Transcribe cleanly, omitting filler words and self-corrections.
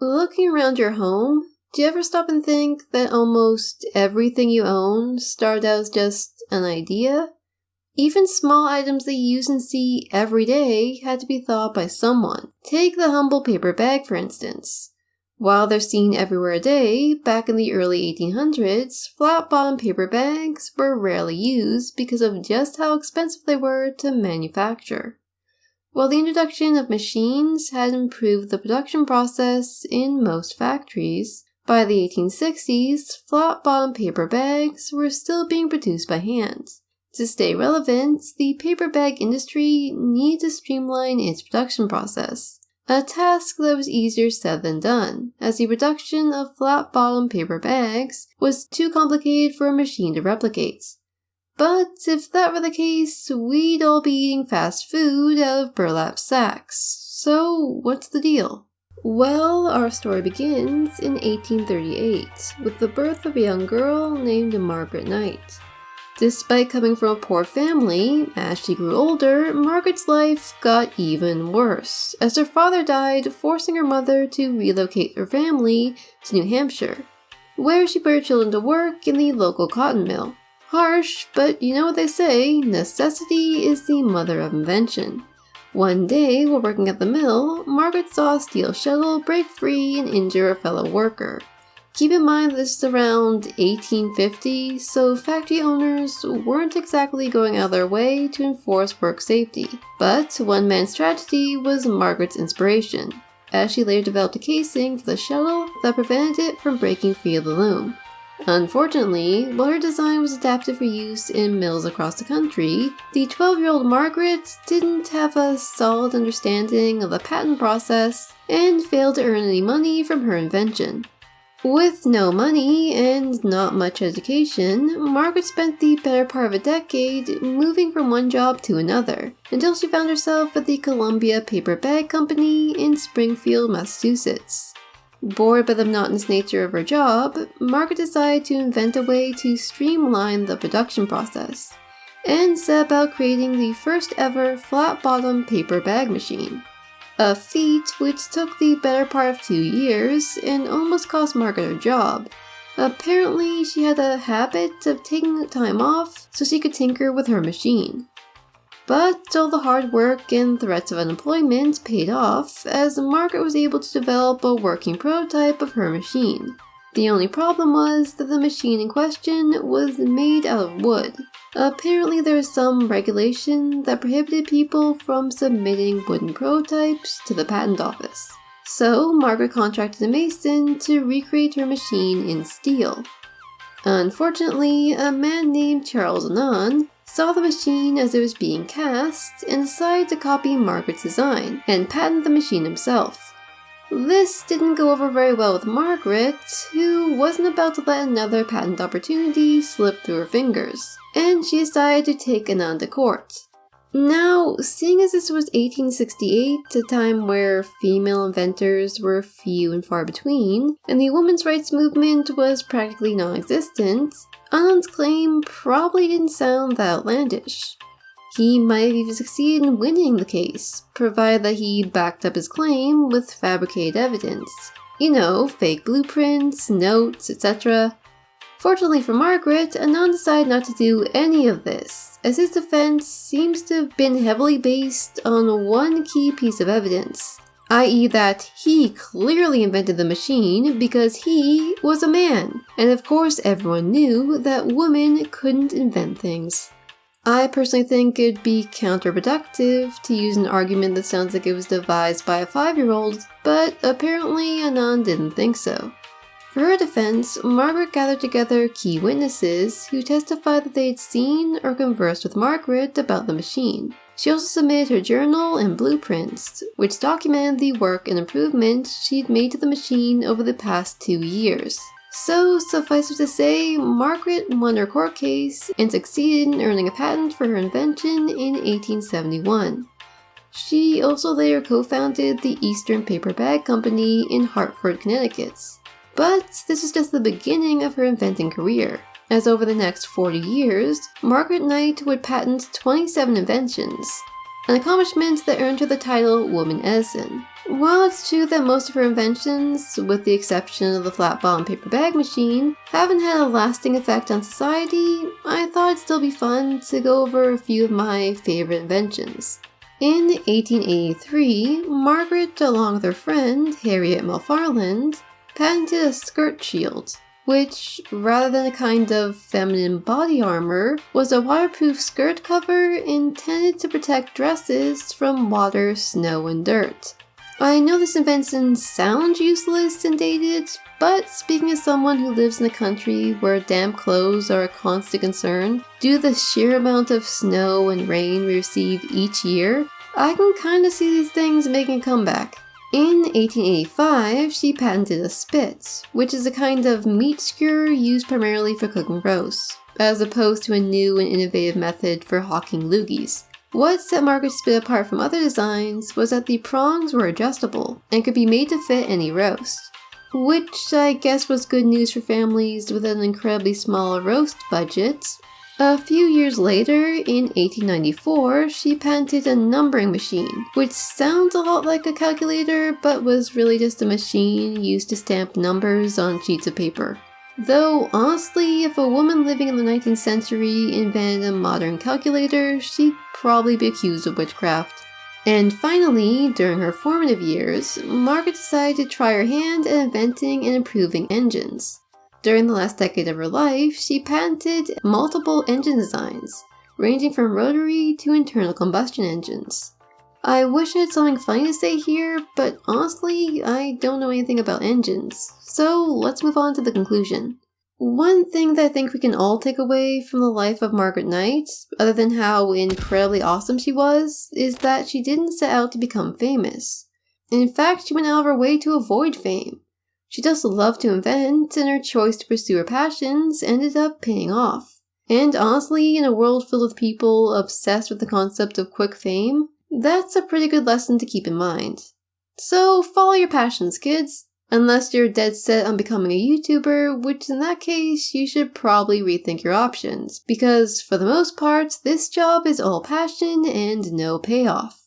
Looking around your home, do you ever stop and think that almost everything you own started out as just an idea? Even small items that you use and see every day had to be thought by someone. Take the humble paper bag, for instance. While they're seen everywhere a day, back in the early 1800s, flat-bottom paper bags were rarely used because of just how expensive they were to manufacture. While the introduction of machines had improved the production process in most factories, by the 1860s, flat-bottom paper bags were still being produced by hand. To stay relevant, the paper bag industry needed to streamline its production process, a task that was easier said than done, as the production of flat-bottom paper bags was too complicated for a machine to replicate. But if that were the case, we'd all be eating fast food out of burlap sacks. So what's the deal? Well, our story begins in 1838 with the birth of a young girl named Margaret Knight. Despite coming from a poor family, as she grew older, Margaret's life got even worse, as her father died, forcing her mother to relocate her family to New Hampshire, where she put her children to work in the local cotton mill. Harsh, but you know what they say, necessity is the mother of invention. One day, while working at the mill, Margaret saw a steel shuttle break free and injure a fellow worker. Keep in mind this is around 1850, so factory owners weren't exactly going out of their way to enforce work safety. But one man's tragedy was Margaret's inspiration, as she later developed a casing for the shuttle that prevented it from breaking free of the loom. Unfortunately, while her design was adapted for use in mills across the country, the 12-year-old Margaret didn't have a solid understanding of the patent process and failed to earn any money from her invention. With no money and not much education, Margaret spent the better part of a decade moving from one job to another, until she found herself at the Columbia Paper Bag Company in Springfield, Massachusetts. Bored by the monotonous nature of her job, Margaret decided to invent a way to streamline the production process, and set about creating the first ever flat-bottom paper bag machine. A feat which took the better part of 2 years and almost cost Margaret her job. Apparently, she had a habit of taking time off so she could tinker with her machine. But all the hard work and threats of unemployment paid off, as Margaret was able to develop a working prototype of her machine. The only problem was that the machine in question was made out of wood. Apparently there was some regulation that prohibited people from submitting wooden prototypes to the patent office. So Margaret contracted a mason to recreate her machine in steel. Unfortunately, a man named Charles Annan saw the machine as it was being cast and decided to copy Margaret's design and patent the machine himself. This didn't go over very well with Margaret, who wasn't about to let another patent opportunity slip through her fingers, and she decided to take Annan to court. Now, seeing as this was 1868, a time where female inventors were few and far between, and the women's rights movement was practically non-existent, Annan's claim probably didn't sound that outlandish. He might have even succeeded in winning the case, provided that he backed up his claim with fabricated evidence. You know, fake blueprints, notes, etc. Fortunately for Margaret, Annan decided not to do any of this, as his defense seems to have been heavily based on one key piece of evidence, i.e. that he clearly invented the machine because he was a man, and of course everyone knew that women couldn't invent things. I personally think it'd be counterproductive to use an argument that sounds like it was devised by a 5-year-old, but apparently Annan didn't think so. For her defense, Margaret gathered together key witnesses who testified that they had seen or conversed with Margaret about the machine. She also submitted her journal and blueprints, which documented the work and improvements she'd made to the machine over the past 2 years. So, suffice it to say, Margaret won her court case and succeeded in earning a patent for her invention in 1871. She also later co-founded the Eastern Paper Bag Company in Hartford, Connecticut. But this was just the beginning of her inventing career, as over the next 40 years, Margaret Knight would patent 27 inventions, an accomplishment that earned her the title Woman Edison. While it's true that most of her inventions, with the exception of the flat-bottom paper bag machine, haven't had a lasting effect on society, I thought it'd still be fun to go over a few of my favorite inventions. In 1883, Margaret, along with her friend, Harriet Mulfarland, patented a skirt shield, which, rather than a kind of feminine body armor, was a waterproof skirt cover intended to protect dresses from water, snow, and dirt. I know this invention sounds useless and dated, but speaking as someone who lives in a country where damp clothes are a constant concern due to the sheer amount of snow and rain we receive each year, I can kinda see these things making a comeback. In 1885, she patented a spit, which is a kind of meat skewer used primarily for cooking roasts, as opposed to a new and innovative method for hawking loogies. What set Margaret's spit apart from other designs was that the prongs were adjustable and could be made to fit any roast, which I guess was good news for families with an incredibly small roast budget. A few years later, in 1894, she patented a numbering machine, which sounds a lot like a calculator, but was really just a machine used to stamp numbers on sheets of paper. Though, honestly, if a woman living in the 19th century invented a modern calculator, she'd probably be accused of witchcraft. And finally, during her formative years, Margaret decided to try her hand at inventing and improving engines. During the last decade of her life, she patented multiple engine designs, ranging from rotary to internal combustion engines. I wish I had something funny to say here, but honestly, I don't know anything about engines, so let's move on to the conclusion. One thing that I think we can all take away from the life of Margaret Knight, other than how incredibly awesome she was, is that she didn't set out to become famous. In fact, she went out of her way to avoid fame. She just loved to invent, and her choice to pursue her passions ended up paying off. And honestly, in a world filled with people obsessed with the concept of quick fame, that's a pretty good lesson to keep in mind. So follow your passions, kids. Unless you're dead set on becoming a YouTuber, which in that case, you should probably rethink your options, because for the most part, this job is all passion and no payoff.